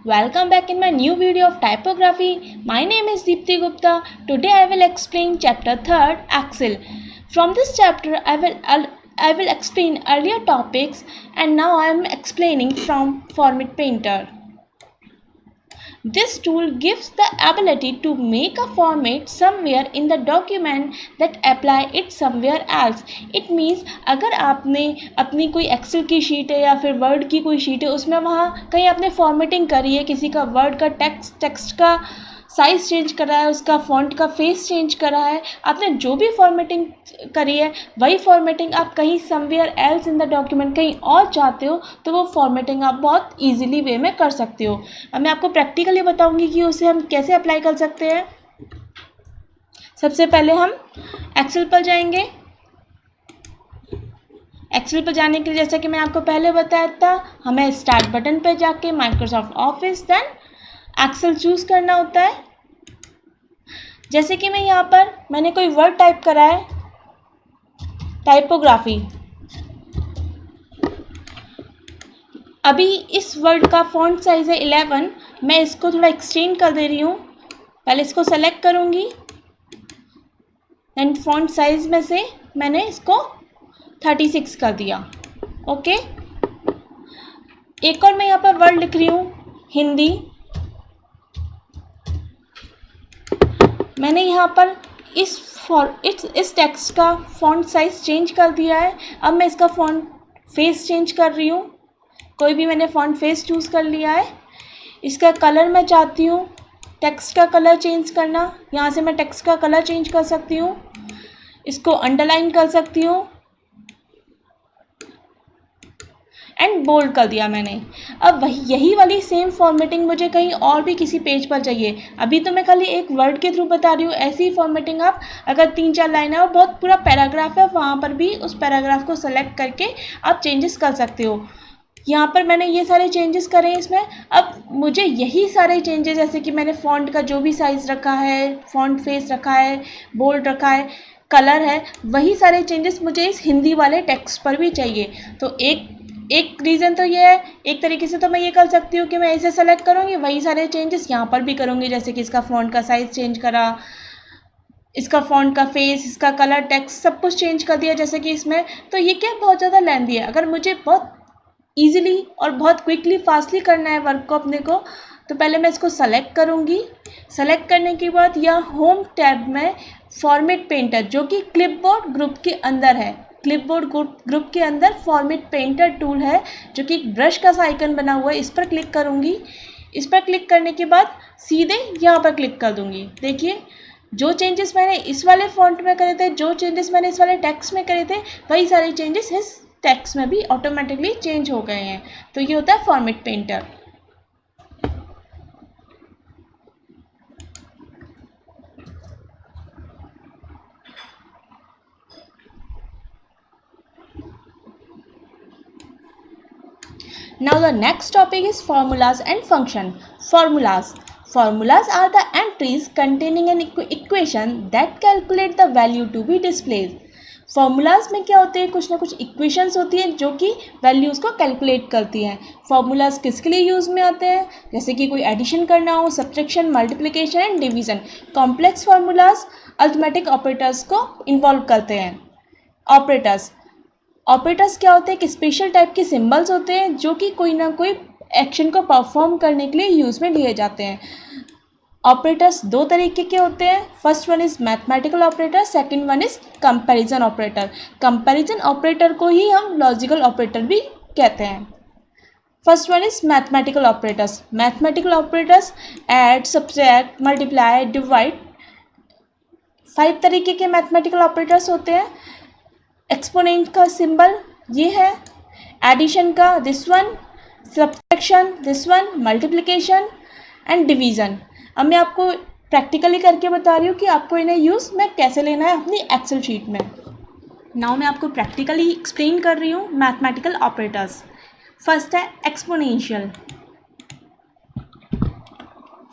Welcome back in my new video of typography. My name is Deepti Gupta. Today I will explain chapter 3rd Excel. From this chapter I will explain earlier topics and now I am explaining from Format Painter. This tool gives the ability to make a format somewhere in the document that apply it somewhere else. It means अगर आपने अपनी कोई Excel की sheet है या फिर word की कोई शीट है उसमें वहाँ कहीं आपने फॉर्मेटिंग करी है, किसी का वर्ड का टेक्स्ट का साइज़ चेंज करा है, उसका फॉन्ट का फेस चेंज करा है, आपने जो भी फॉर्मेटिंग करी है वही फॉर्मेटिंग आप कहीं somewhere else in the document कहीं और चाहते हो तो वो फॉर्मेटिंग आप बहुत इजीली वे में कर सकते हो। अब मैं आपको प्रैक्टिकली बताऊंगी कि उसे हम कैसे अप्लाई कर सकते हैं। सबसे पहले हम एक्सेल पर जाएंगे। एक्सेल पर जाने के लिए जैसा कि मैं आपको पहले बताया था, हमें स्टार्ट बटन पर जाके Microsoft Office then Excel choose करना होता है। जैसे कि मैं यहाँ पर मैंने कोई वर्ड टाइप करा है, टाइपोग्राफी। अभी इस वर्ड का फॉन्ट साइज़ है 11। मैं इसको थोड़ा एक्सटेंड कर दे रही हूँ। पहले इसको सेलेक्ट करूँगी एंड फॉन्ट साइज़ में से मैंने इसको 36 कर दिया। ओके, एक और मैं यहाँ पर वर्ड लिख रही हूँ हिंदी। मैंने यहाँ पर इस टेक्स्ट का फॉन्ट साइज़ चेंज कर दिया है। अब मैं इसका फॉन्ट फेस चेंज कर रही हूँ। कोई भी मैंने फॉन्ट फेस चूज़ कर लिया है। इसका कलर मैं चाहती हूँ टेक्स्ट का कलर चेंज करना। यहाँ से मैं टेक्स्ट का कलर चेंज कर सकती हूँ, इसको अंडरलाइन कर सकती हूँ एंड बोल्ड कर दिया मैंने। अब यही वाली सेम फॉर्मेटिंग मुझे कहीं और भी किसी पेज पर चाहिए। अभी तो मैं खाली एक वर्ड के थ्रू बता रही हूँ। ऐसी फॉर्मेटिंग आप अगर 3-4 लाइन है और बहुत पूरा पैराग्राफ है वहाँ पर भी उस पैराग्राफ को सेलेक्ट करके आप चेंजेस कर सकते हो। यहाँ पर मैंने ये सारे चेंजेस करे हैं इसमें। अब मुझे यही सारे चेंजेस जैसे कि मैंने फ़ॉन्ट का जो भी साइज़ रखा है, फ़ॉन्ट फेस रखा है, बोल्ड रखा है, कलर है, वही सारे चेंजेस मुझे इस हिंदी वाले टेक्स्ट पर भी चाहिए। तो एक रीज़न तो ये है। एक तरीके से तो मैं ये कर सकती हूँ कि मैं इसे सेलेक्ट करूँगी, वही सारे चेंजेस यहाँ पर भी करूँगी। जैसे कि इसका फ़ॉन्ट का साइज़ चेंज करा, इसका फ़ॉन्ट का फेस, इसका कलर, टेक्स्ट सब कुछ चेंज कर दिया जैसे कि इसमें। तो ये क्या बहुत ज़्यादा लेंथी है। अगर मुझे बहुत ईजिली और बहुत क्विकली फास्टली करना है वर्क को अपने को, तो पहले मैं इसको सेलेक्ट करूँगी। सेलेक्ट करने के बाद यहाँ होम टैब में फॉर्मेट पेंटर जो कि क्लिपबोर्ड ग्रुप के अंदर है, क्लिपबोर्ड ग्रुप के अंदर फॉर्मेट पेंटर टूल है जो कि एक ब्रश का सा आइकन बना हुआ है। इस पर क्लिक करूँगी। इस पर क्लिक करने के बाद सीधे यहाँ पर क्लिक कर दूँगी। देखिए जो चेंजेस मैंने इस वाले फॉन्ट में करे थे, जो चेंजेस मैंने इस वाले टेक्स्ट में करे थे, वही सारे चेंजेस इस टेक्स्ट में भी ऑटोमेटिकली चेंज हो गए हैं। तो ये होता है format painter. Now the next topic is formulas and function. Formulas are the entries containing an equation that calculate the value to be displayed. Formulas में क्या होते हैं, कुछ ना कुछ इक्वेशंस होती हैं जो कि वैल्यूज़ को कैलकुलेट करती हैं। फार्मूलाज किसके लिए यूज़ में आते हैं, जैसे कि कोई एडिशन करना हो, subtraction, multiplication and division. Complex formulas arithmetic operators को इन्वॉल्व करते हैं। ऑपरेटर्स क्या होते हैं, कि स्पेशल टाइप के सिंबल्स होते हैं जो कि कोई ना कोई एक्शन को परफॉर्म करने के लिए यूज़ में लिए जाते हैं। ऑपरेटर्स दो तरीके के होते हैं। First one is mathematical operator, second one is comparison operator. Comparison operator को ही हम लॉजिकल ऑपरेटर भी कहते हैं। First one is mathematical operators. Mathematical operators add, subtract, multiply, divide, 5 तरीके के मैथमेटिकल ऑपरेटर्स होते हैं। एक्सपोनेंट का सिंबल ये है, एडिशन का this one, subtraction this one, multiplication and division. अब मैं आपको प्रैक्टिकली करके बता रही हूँ कि आपको इन्हें यूज़ में कैसे लेना है अपनी एक्सेल शीट में। नाउ मैं आपको प्रैक्टिकली एक्सप्लेन कर रही हूँ मैथमेटिकल ऑपरेटर्स। फर्स्ट है एक्सपोनेंशियल।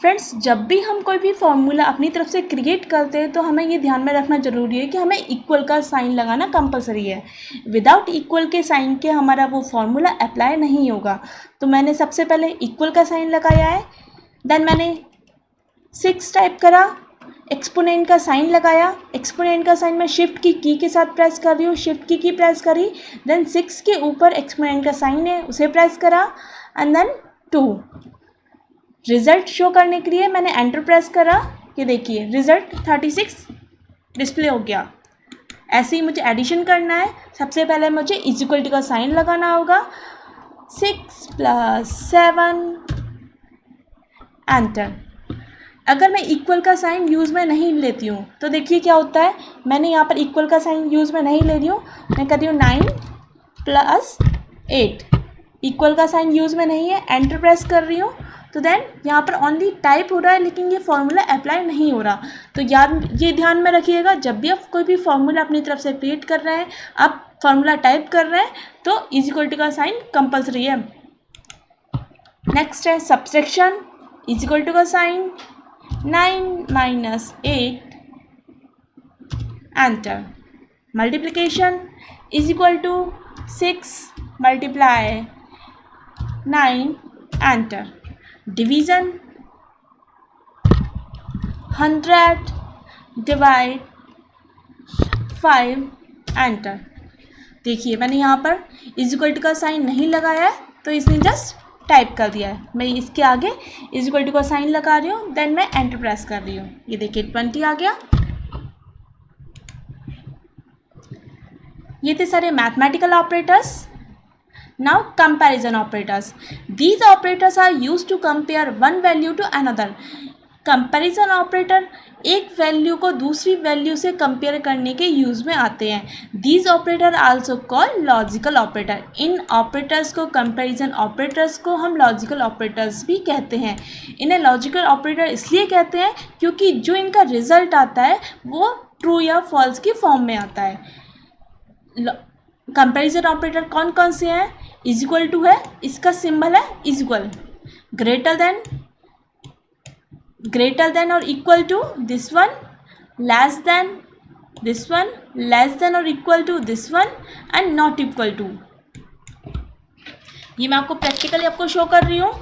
फ्रेंड्स, जब भी हम कोई भी फॉर्मूला अपनी तरफ से क्रिएट करते हैं तो हमें ये ध्यान में रखना ज़रूरी है कि हमें इक्वल का साइन लगाना कंपलसरी है। विदाउट इक्वल के साइन के हमारा वो फॉर्मूला अप्लाई नहीं होगा। तो मैंने सबसे पहले इक्वल का साइन लगाया है, देन मैंने 6 टाइप करा, एक्सपोनेंट का साइन लगाया। एक्सपोनेंट का साइन मैं शिफ्ट की के साथ प्रेस कर रही हूँ, शिफ्ट की प्रेस करी, देन 6 के ऊपर एक्सपोनेंट का साइन है उसे प्रेस करा, एंड देन 2। रिज़ल्ट शो करने के लिए मैंने एंटर प्रेस करा। ये देखिए रिज़ल्ट 36 डिस्प्ले हो गया। ऐसे ही मुझे एडिशन करना है। सबसे पहले मुझे इज इक्वल टू का साइन लगाना होगा, 6 + 7, एंटर। अगर मैं इक्वल का साइन यूज़ में नहीं लेती हूँ तो देखिए क्या होता है। मैंने यहाँ पर इक्वल का साइन यूज़ में नहीं ले रही हूँ, मैं कर रही हूँ 9 + 8। इक्वल का साइन यूज़ में नहीं है, एंटर प्रेस कर रही हूँ। तो देन यहाँ पर ओनली टाइप हो रहा है, लेकिन ये फॉर्मूला अप्लाई नहीं हो रहा। तो याद ये ध्यान में रखिएगा, जब भी आप कोई भी फॉर्मूला अपनी तरफ से क्रिएट कर रहे हैं, आप फॉर्मूला टाइप कर रहे हैं, तो इज इक्वल टू का साइन कंपलसरी है। नेक्स्ट है सब्ट्रैक्शन। इज इक्वल टू का sign 9 - 8, enter. Multiplication is equal to 6 × 9, enter. Division 100 / 5, enter. देखिए मैंने यहाँ पर इज इक्वल टू का साइन नहीं लगाया है, तो इसने जस्ट टाइप कर दिया है। मैं इसके आगे इज इक्वल टू का साइन लगा रही हूँ, देन मैं एंटर प्रेस कर रही हूँ। ये देखिए 20 आ गया। ये थे सारे mathematical operators. Now comparison operators. These operators are used to compare one value to another. Comparison operator एक वैल्यू को दूसरी वैल्यू से कंपेयर करने के यूज़ में आते हैं। These operator also call logical operator. In operators को, कंपैरिजन ऑपरेटर्स को हम लॉजिकल ऑपरेटर्स भी कहते हैं। इन्हें लॉजिकल ऑपरेटर इसलिए कहते हैं क्योंकि जो इनका रिजल्ट आता है वो ट्रू या फॉल्स की फॉर्म में आता है। कंपैरिजन ऑपरेटर कौन कौन से हैं? इज इक्वल टू है, इसका सिंबल है इज इक्वल। ग्रेटर देन और equal to this one, less than this one, less than और equal to this one, and not equal to. ये मैं आपको प्रैक्टिकली आपको शो कर रही हूँ।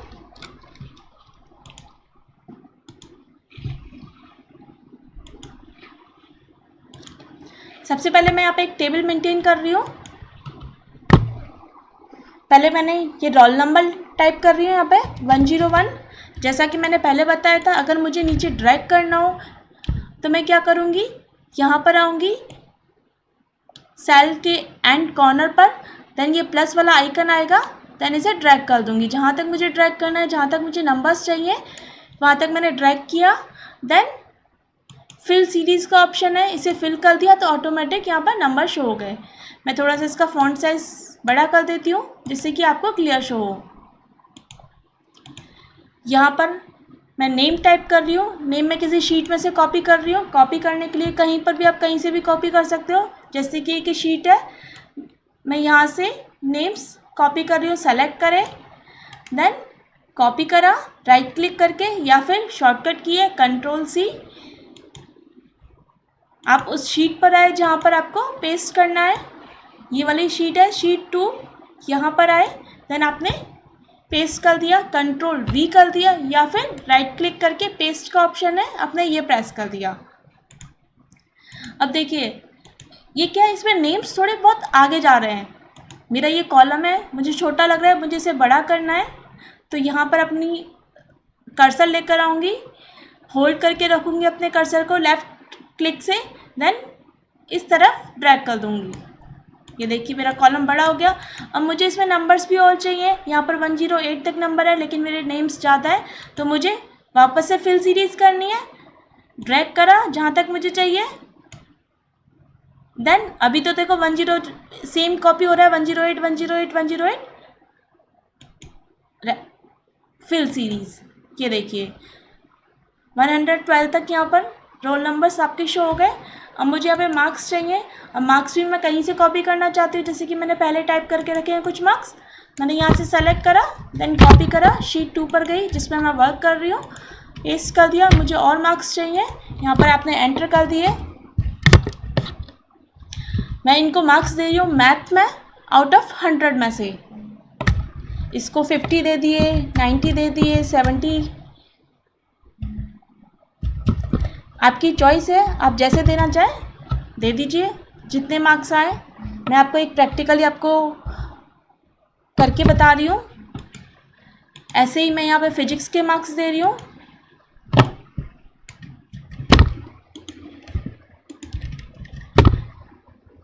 सबसे पहले मैं यहाँ पे एक टेबल मेंटेन कर रही हूँ। पहले मैंने ये रोल नंबर टाइप कर रही हूँ यहाँ पे 101। जैसा कि मैंने पहले बताया था, अगर मुझे नीचे ड्रैग करना हो तो मैं क्या करूँगी, यहाँ पर आऊँगी सेल के एंड कॉर्नर पर, देन ये प्लस वाला आइकन आएगा, देन इसे ड्रैग कर दूँगी जहाँ तक मुझे ड्रैग करना है, जहाँ तक मुझे नंबर्स चाहिए वहाँ तक मैंने ड्रैग किया। देन फिल सीरीज़ का ऑप्शन है, इसे फिल कर दिया तो ऑटोमेटिक यहाँ पर नंबर शो हो गए। मैं थोड़ा सा इसका फॉन्ट साइज बड़ा कर देती हूँ जिससे कि आपको क्लियर शो हो। यहाँ पर मैं नेम टाइप कर रही हूँ। नेम मैं किसी शीट में से कॉपी कर रही हूँ। कॉपी करने के लिए कहीं पर भी आप कहीं से भी कॉपी कर सकते हो। जैसे कि एक शीट है, मैं यहाँ से नेम्स कॉपी कर रही हूँ। सेलेक्ट करें, देन कॉपी करा राइट क्लिक करके, या फिर शॉर्टकट की है Ctrl+C। आप उस शीट पर आए जहाँ पर आपको पेस्ट करना है। ये वाली शीट है, शीट 2। यहाँ पर आए, देन आपने पेस्ट कर दिया, Ctrl+V कर दिया, या फिर राइट क्लिक करके पेस्ट का ऑप्शन है, आपने ये प्रेस कर दिया। अब देखिए ये क्या है, इसमें नेम्स थोड़े बहुत आगे जा रहे हैं। मेरा ये कॉलम है, मुझे छोटा लग रहा है, मुझे इसे बड़ा करना है। तो यहाँ पर अपनी कर्सर लेकर आऊँगी, होल्ड करके रखूँगी अपने कर्सर को लेफ़्ट क्लिक से, देन इस तरफ ड्रैग कर दूँगी। ये देखिए मेरा कॉलम बड़ा हो गया। अब मुझे इसमें नंबर्स भी और चाहिए। यहाँ पर 108 तक नंबर है, लेकिन मेरे नेम्स ज़्यादा है, तो मुझे वापस से फिल सीरीज़ करनी है। ड्रैग करा जहाँ तक मुझे चाहिए, देन अभी तो देखो 10 सेम कॉपी हो रहा है, 108 108 108 फिल सीरीज़। ये देखिए 112 तक यहाँ पर रोल नंबर्स आपके शो हो गए। अब मुझे यहाँ पे मार्क्स चाहिए। अब मार्क्स भी मैं कहीं से कॉपी करना चाहती हूँ, जैसे कि मैंने पहले टाइप करके रखे हैं कुछ मार्क्स। मैंने यहाँ से सेलेक्ट करा, देन कॉपी करा, शीट 2 पर गई जिसमें मैं वर्क कर रही हूँ। पेस्ट कर दिया। मुझे और मार्क्स चाहिए, यहाँ पर आपने एंटर कर दिए। मैं इनको मार्क्स दे रही हूँ मैथ में आउट ऑफ 100 में से। इसको 50 दे दिए, 90 दे दिए, 70, आपकी चॉइस है, आप जैसे देना चाहें दे दीजिए, जितने मार्क्स आए। मैं आपको एक प्रैक्टिकली आपको करके बता रही हूँ। ऐसे ही मैं यहाँ पे फिजिक्स के मार्क्स दे रही हूँ।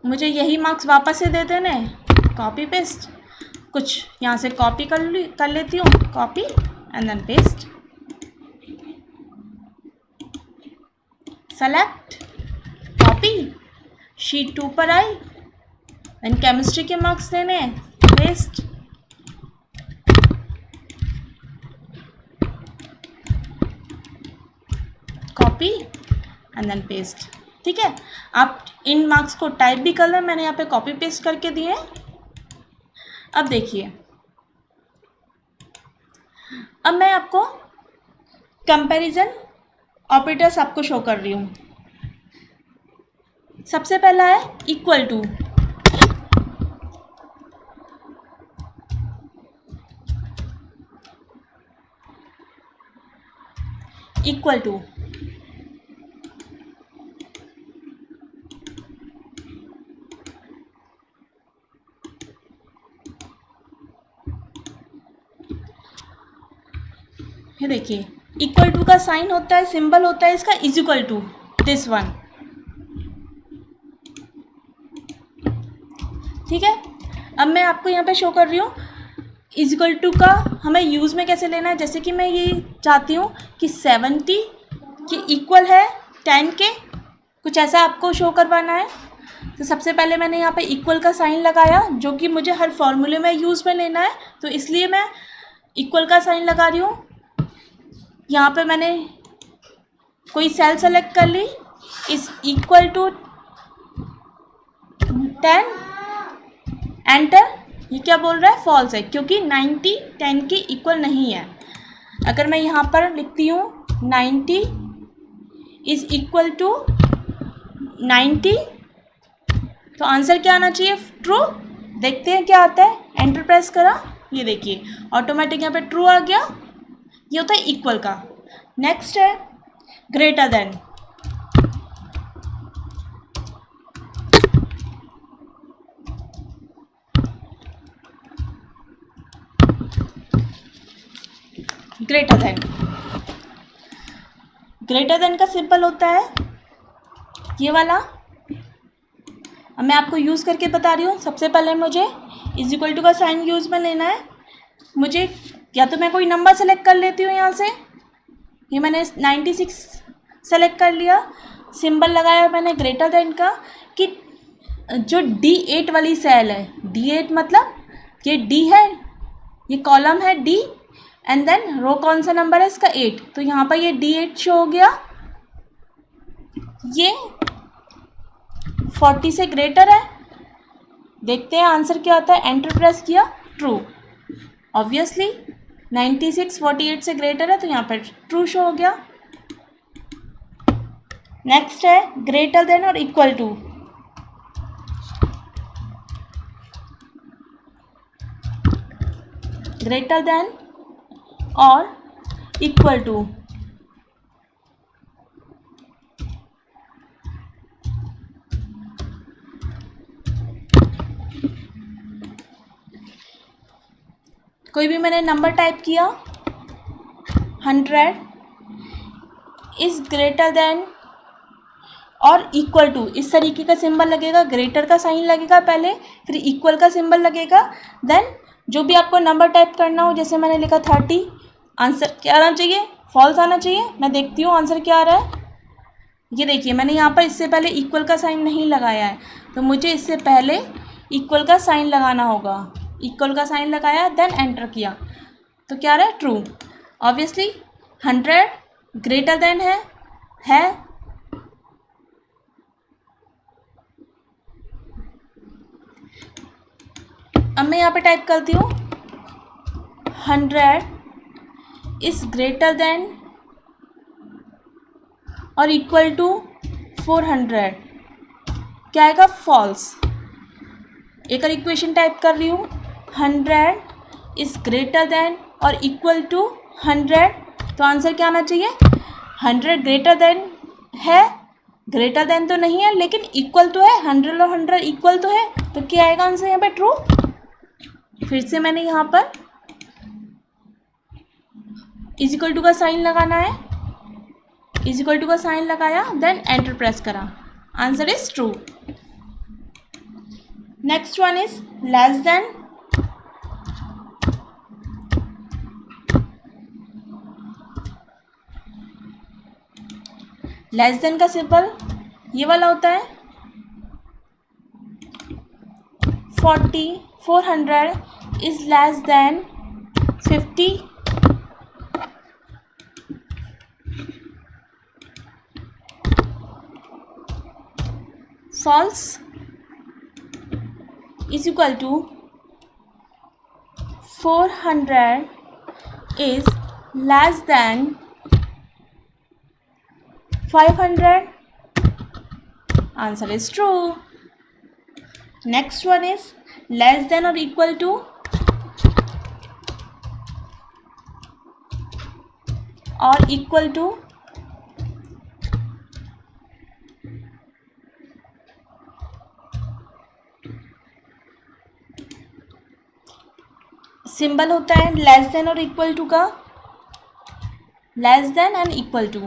मुझे यही मार्क्स वापस से दे देने, कॉपी पेस्ट। कुछ यहाँ से कॉपी कर लेती हूँ, copy and then paste, select, copy, sheet 2 पर आई। एंड केमिस्ट्री के मार्क्स देने, paste, copy and then paste. ठीक है, आप इन मार्क्स को टाइप भी कर लें, मैंने यहाँ पे कॉपी पेस्ट करके दिए हैं। अब देखिए, अब मैं आपको कंपैरिजन ऑपरेटर्स आपको शो कर रही हूँ। सबसे पहला है इक्वल टू। इक्वल टू ये देखिए, इक्वल टू का साइन होता है, सिंबल होता है इसका is equal to this one. ठीक है, अब मैं आपको यहाँ पे शो कर रही हूँ इज इक्वल टू का हमें यूज़ में कैसे लेना है। जैसे कि मैं ये चाहती हूँ कि 70 के इक्वल है 10 के, कुछ ऐसा आपको शो करवाना है। तो सबसे पहले मैंने यहाँ पे इक्वल का साइन लगाया, जो कि मुझे हर फॉर्मूले में यूज़ में लेना है, तो इसलिए मैं इक्वल का साइन लगा रही हूँ। यहाँ पे मैंने कोई सेल सेलेक्ट कर ली, इस इक्वल टू 10, एंटर। ये क्या बोल रहा है, फॉल्स है, क्योंकि 90 10 के इक्वल नहीं है। अगर मैं यहाँ पर लिखती हूँ 90 इज इक्वल टू 90, तो आंसर क्या आना चाहिए, ट्रू। देखते हैं क्या आता है, एंटर प्रेस करा, ये देखिए ऑटोमेटिक यहाँ पे ट्रू आ गया। ये होता है इक्वल का। नेक्स्ट है greater then. Greater than, greater than का सिंबल होता है ये वाला। अब मैं आपको यूज़ करके बता रही हूँ। सबसे पहले मुझे इज इक्वल टू का साइन यूज़ में लेना है। मुझे या तो मैं कोई नंबर सेलेक्ट कर लेती हूँ, यहाँ से ये मैंने 96 सेलेक्ट कर लिया, सिंबल लगाया मैंने ग्रेटर देन का, कि जो D8 वाली सेल है, D8 मतलब ये D है, ये कॉलम है D, एंड देन रो कौन सा नंबर है इसका 8, तो यहाँ पर ये D8 शो हो गया। ये 40 से ग्रेटर है। देखते हैं आंसर क्या आता है, एंटर प्रेस किया, ट्रू। ऑब्वियसली 96 48 से ग्रेटर है, तो यहाँ पर ट्रू शो हो गया। नेक्स्ट है ग्रेटर देन और इक्वल टू। ग्रेटर देन और इक्वल टू, कोई भी मैंने नंबर टाइप किया, 100 इज ग्रेटर देन और इक्वल टू, इस तरीके का सिंबल लगेगा, ग्रेटर का साइन लगेगा पहले, फिर इक्वल का सिंबल लगेगा, देन जो भी आपको नंबर टाइप करना हो, जैसे मैंने लिखा 30, आंसर क्या आना चाहिए, फॉल्स आना चाहिए। मैं देखती हूँ आंसर क्या आ रहा है। ये देखिए मैंने यहाँ पर इससे पहले इक्वल का साइन नहीं लगाया है, तो मुझे इससे पहले इक्वल का साइन लगाना होगा। इक्वल का साइन लगाया, देन एंटर किया, तो क्या रहा है, ट्रू। ऑब्वियसली 100 ग्रेटर देन है। अब मैं यहाँ पे टाइप करती हूँ 100 इज ग्रेटर देन और इक्वल टू 400, क्या आएगा? फॉल्स। एक और इक्वेशन टाइप कर रही हूँ, 100 इज़ ग्रेटर देन और इक्वल टू 100, तो आंसर क्या आना चाहिए? 100 ग्रेटर देन है, ग्रेटर देन तो नहीं है लेकिन इक्वल तो है, 100 और 100 इक्वल तो है, तो क्या आएगा आंसर यहाँ पे? ट्रू। फिर से मैंने यहाँ पर इज इक्वल टू का साइन लगाना है, इज इक्वल टू का साइन लगाया, देन एंटर प्रेस करा, answer is true. Next one is less then. Less than का सिंबल ये वाला होता है, 400 is less then 50, false, is equal to 400 is less than 500, answer is true. Next one is less than or equal to, or equal to, symbol होता है less than और equal to का, less than and equal to.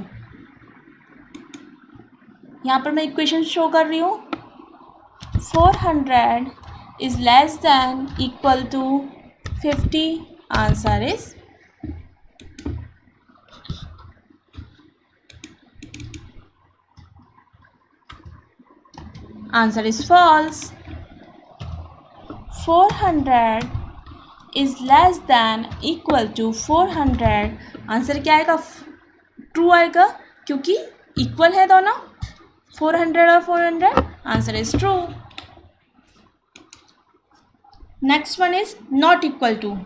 यहाँ पर मैं equation show कर रही हूँ, 400 is less than equal to 50, answer is false. 400 is less than equal to 400, answer क्या आएगा? ट्रू आएगा, क्योंकि इक्वल है दोनों, 400 और 400, answer is true. Next one is not equal to.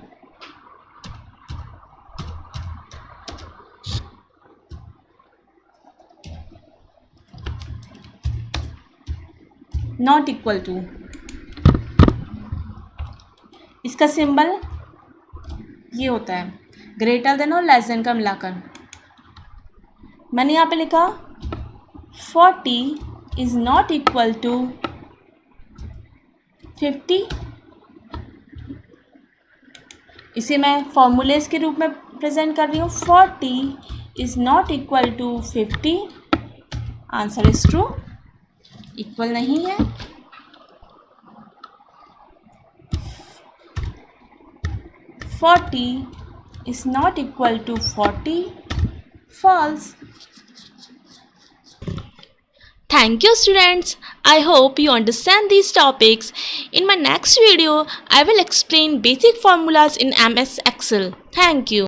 Not equal to, इसका सिंबल ये होता है, ग्रेटर देन और लेस देन का मिलाकर। मैंने यहाँ पे लिखा 40 इज नॉट इक्वल टू 50, इसे मैं फॉर्मूलेस के रूप में प्रेजेंट कर रही हूँ, 40 is not equal to 50, answer is true, equal नहीं है। Forty is not equal to 40, false. Thank you students. I hope you understand these topics. In my next video, I will explain basic formulas in MS Excel. Thank you.